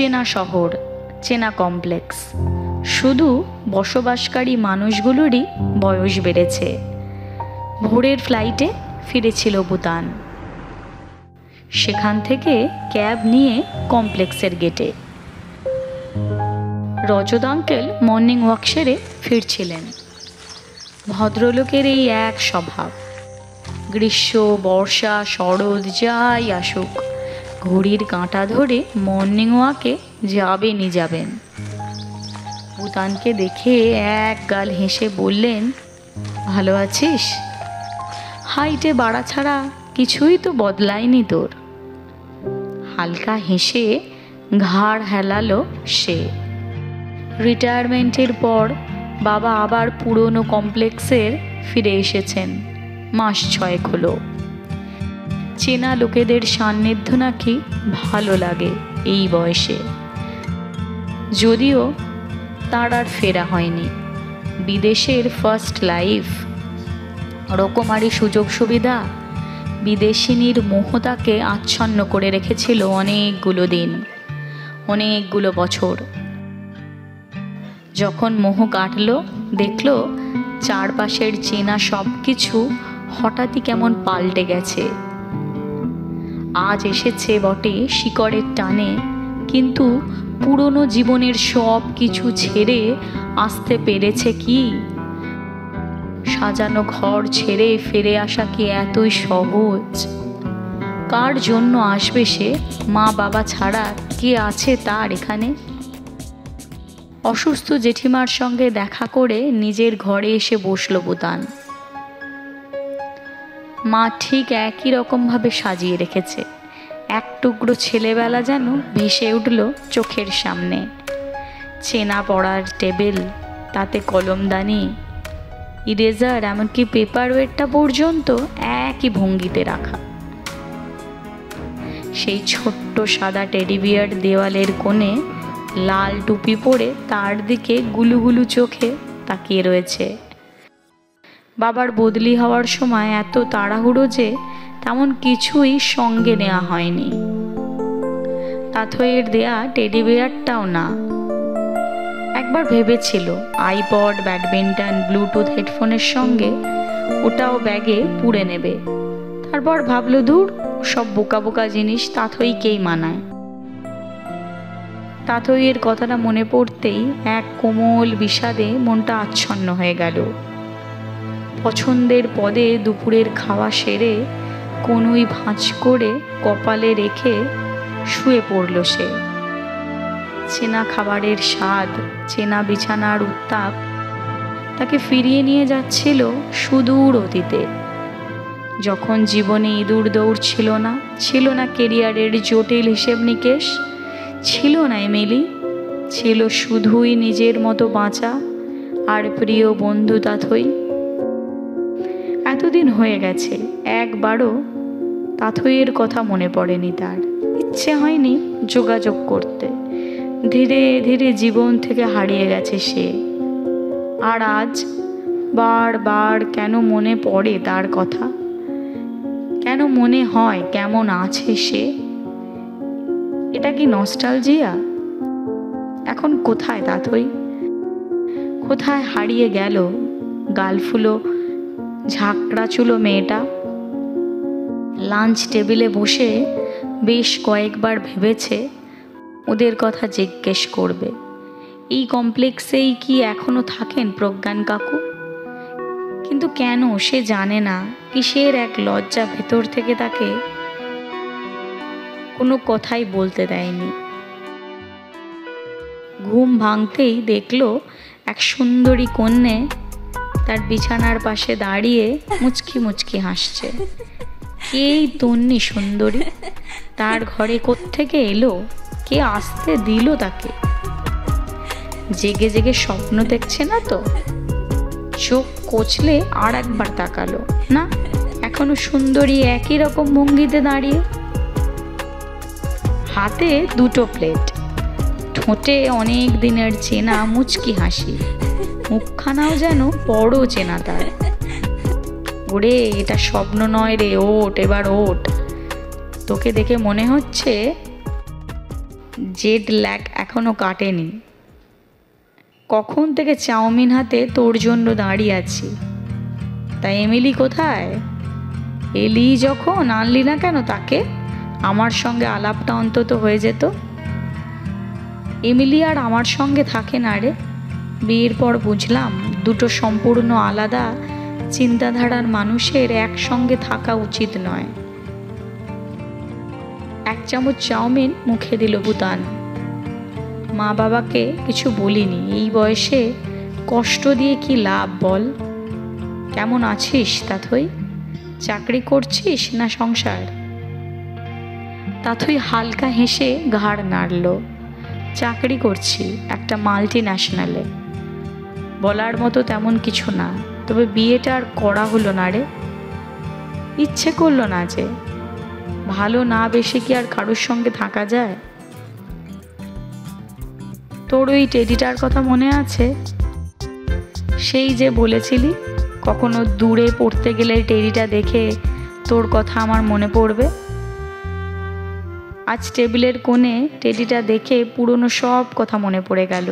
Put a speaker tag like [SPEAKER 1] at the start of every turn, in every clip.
[SPEAKER 1] চেনা শহর, চেনা কমপ্লেক্স, শুধু বসবাসকারী মানুষগুলোরই বয়স বেড়েছে। ভোরের ফ্লাইটে ফিরেছিল ভুতান। সেখান থেকে ক্যাব নিয়ে কমপ্লেক্সের গেটে। রজত আঙ্কেল মর্নিং ওয়াক সেরে ফিরছিলেন। ভদ্রলোকের এই এক স্বভাব, গ্রীষ্ম, বর্ষা, শরৎ যাই আসুক, ঘড়ির কাঁটা ধরে মর্নিং ওয়াকে যাবেনই যাবেন। ভুতানকে দেখে এক গাল হেসে বললেন, ভালো আছিস? হাইটে বাড়া ছাড়া কিছুই তো বদলায়নি তোর। হালকা হেসে ঘাড় হেলালো সে। রিটায়ারমেন্টের পর বাবা আবার পুরনো কমপ্লেক্সের ফিরে এসেছেন। মাস 6 হলো। চেনা লোকেদের সান্নিধ্য নাকি ভালো লাগে এই বয়সে। যদিও তার আর ফেরা হয়নি। বিদেশের ফার্স্ট লাইফ, রকমারি সুযোগ সুবিধা, বিদেশিনীর মোহ তাকে আচ্ছন্ন করে রেখেছিল অনেকগুলো দিন, অনেকগুলো বছর। যখন মোহ কাটল, দেখল চারপাশের চেনা সব কিছু হঠাৎই কেমন পাল্টে গেছে। আজ এসেছে বটে শিকড়ের টানে, কিন্তু পুরনো জীবনের সব কিছু ছেড়ে আসতে পেরেছে কি? সাজানো ঘর ছেড়ে ফিরে আসা কি এতই সহজ? কার জন্য আসবে সে? মা বাবা ছাড়া কে আছে তার এখানে? অসুস্থ জেঠিমার সঙ্গে দেখা করে নিজের ঘরে এসে বসল ভুতান। মা ঠিক একই রকমভাবে সাজিয়ে রেখেছে। এক টুকরো ছেলেবেলা যেন ভেসে উঠল চোখের সামনে। চেনা পড়ার টেবিল, তাতে কলমদানি, ইরেজার, এমনকি পেপার ওয়েটটা পর্যন্ত একই ভঙ্গিতে রাখা। সেই ছোট্ট সাদা টেডি বিয়ার দেওয়ালের কোণে লাল টুপি পরে তার দিকে গুলুগুলু চোখে তাকিয়ে রয়েছে। বাবার বদলি হওয়ার সময় এত তাড়াহুড়ো যে তেমন কিছুই সঙ্গে নেওয়া হয়নি। তাথইয়ের দেয়া টেডি বিয়ারটাও না। একবার ভেবেছিল আইপড, ব্যাডমিন্টন, ব্লুটুথ হেডফোনের সঙ্গে ওটাও ব্যাগে পুড়ে নেবে। তারপর ভাবল, দূর, সব বোকা বোকা জিনিস তাথইকেই মানায়। তাথইয়ের কথাটা মনে পড়তেই এক কোমল বিষাদে মনটা আচ্ছন্ন হয়ে গেল। পছন্দের পদে দুপুরের খাওয়া সেরে কনুই ভাঁজ করে কপালে রেখে শুয়ে পড়ল সে। চেনা খাবারের স্বাদ, চেনা বিছানার উত্তাপ তাকে ফিরিয়ে নিয়ে যাচ্ছিল সুদূর অতীতে, যখন জীবনে ইঁদুর দৌড় ছিল না, ছিল না কেরিয়ারের জটিল হিসেব নিকেশ, ছিল না এমিলি, ছিল শুধুই নিজের মতো বাঁচা আর প্রিয় বন্ধু তাথই। এতদিন হয়ে গেছে, একবারও তাথইয়ের কথা মনে পড়েনি তার। ইচ্ছে হয়নি যোগাযোগ করতে। ধীরে ধীরে জীবন থেকে হারিয়ে গেছে সে। আর আজ বারবার কেন মনে পড়ে তার কথা? কেন মনে হয় কেমন আছে সে? এটা কি নস্টালজিয়া? এখন কোথায় তাথই? কোথায় হারিয়ে গেল গালফুলো ঝাঁকড়া চুলো মেয়েটা? লাঞ্চ টেবিলে বসে বেশ কয়েকবার ভেবেছে ওদের কথা জিজ্ঞেস করবে। এই কমপ্লেক্সেই কি এখনো থাকেন প্রজ্ঞান কাকু? কিন্তু কেন সে জানে না। কিসের এক লজ্জা ভেতর থেকে তাকে কোনো কথাই বলতে দেয়নি। ঘুম ভাঙতেই দেখল এক সুন্দরী কন্যে তার বিছানার পাশে দাঁড়িয়ে মুচকি মুচকি হাসছে। এই তন্নি সুন্দরী তার ঘরে কোত্থেকে এলো? কে আসতে দিল তাকে? জেগে জেগে স্বপ্ন দেখছে না তো? চোখ কচলে আর একবার তাকালো, না, এখনো সুন্দরী একই রকম ভঙ্গিতে দাঁড়িয়ে। হাতে 2টো প্লেট, ঠোঁটে অনেক দিনের চেনা মুচকি হাসি, মুখখানাও যেন বড় চেনা তার। ওরে, এটা স্বপ্ন নয় রে, ওঠ, এবার ওঠ। তোকে দেখে মনে হচ্ছে জেট ল্যাগ এখনও কাটেনি। কখন থেকে চাউমিন হাতে তোর জন্য দাঁড়িয়ে আছি। তাই এমিলি কোথায়? এলি যখন, আনলি না কেন তাকে? আমার সঙ্গে আলাপটা অন্তত হয়ে যেত। এমিলি আর আমার সঙ্গে থাকে না রে। বিয়ের পর বুঝলাম দুটো সম্পূর্ণ আলাদা চিন্তাধারার মানুষের একসঙ্গে থাকা উচিত নয়। 1 চামচ চাউমিন মুখে দিল ভুতান। মা বাবাকে কিছু বলিনি। এই বয়সে কষ্ট দিয়ে কি লাভ বল? কেমন আছিস তাথই? চাকরি করছিস না সংসার? তাথই হালকা হেসে ঘাড় নাড়ল। চাকরি করছি একটা মাল্টি ন্যাশনালে। বলার মতো তেমন কিছু না, তবে বিয়েটা আর করা হলো না রে। ইচ্ছে করলো না যে। ভালো না বেশি কি আর কারোর সঙ্গে থাকা যায়? তোর ওই টেডিটার কথা মনে আছে? সেই যে বলেছিলি কখনো দূরে পড়তে গেলে টেডিটা দেখে তোর কথা আমার মনে পড়বে। আজ টেবিলের কোণে টেডিটা দেখে পুরনো সব কথা মনে পড়ে গেল।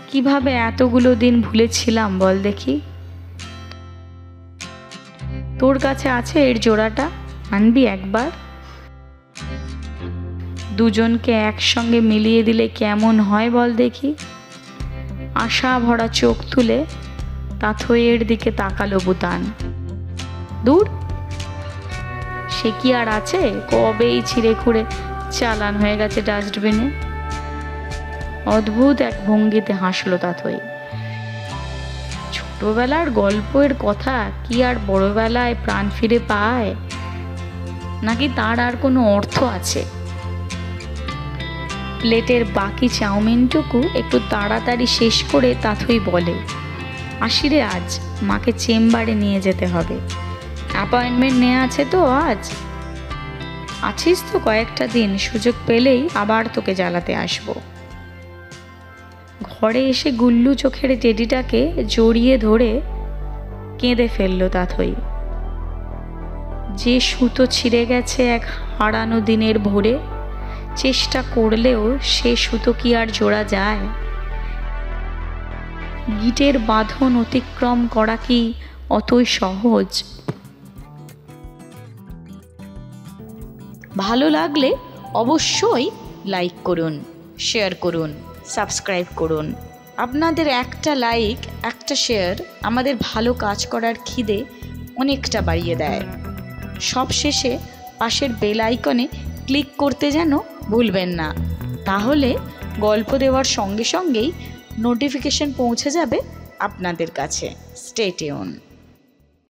[SPEAKER 1] কিভাবে এতগুলো দিন ভুলেছিলাম বল দেখি। তোর কাছে আছে এর জোড়াটা? আনবি একবার? দুজনকে একসঙ্গে মিলিয়ে দিলে কেমন হয় বল দেখি। আশা ভরা চোখ তুলে তাথইয়ের দিকে তাকালো ভুতান। দূর, সে কি আর আছে? কবেই ছিঁড়ে খুঁড়ে চালান হয়ে গেছে ডাস্টবিনে। অদ্ভুত এক ভঙ্গিতে হাসলো তাথই। ছোটবেলার গল্পের কথা কি আর বড়বেলায় প্রাণ ফিরে পায়? নাকি তার আর কোনো অর্থ আছে? প্লেটের বাকি চাউমিনটুকু একটু তাড়াতাড়ি শেষ করে তাথই বলে, আসি রে আজ, মাকে চেম্বারে নিয়ে যেতে হবে। অ্যাপয়েন্টমেন্ট নেওয়া আছে তো আজ। আছিস তো কয়েকটা দিন, সুযোগ পেলেই আবার তোকে জ্বালাতে আসবো। ঘরে এসে গুল্লু চোখের টেডিটাকে জড়িয়ে ধরে কেঁদে ফেললো তাথই। যে সুতো ছিঁড়ে গেছে এক হারানো দিনের ভোরে, চেষ্টা করলেও সে সুতো কি আর জোড়া যায়? গিটের বাঁধন অতিক্রম করা কি অতই সহজ? ভালো লাগলে অবশ্যই লাইক করুন, শেয়ার করুন, সাবস্ক্রাইব করুন। আপনাদের একটা লাইক, একটা শেয়ার আমাদের ভালো কাজ করার খিদে অনেকটা বাড়িয়ে দেয়। সবশেষে পাশের বেল আইকনে ক্লিক করতে যেন ভুলবেন না, তাহলে গল্প দেওয়ার সঙ্গে সঙ্গেই নোটিফিকেশন পৌঁছে যাবে আপনাদের কাছে। Stay tune.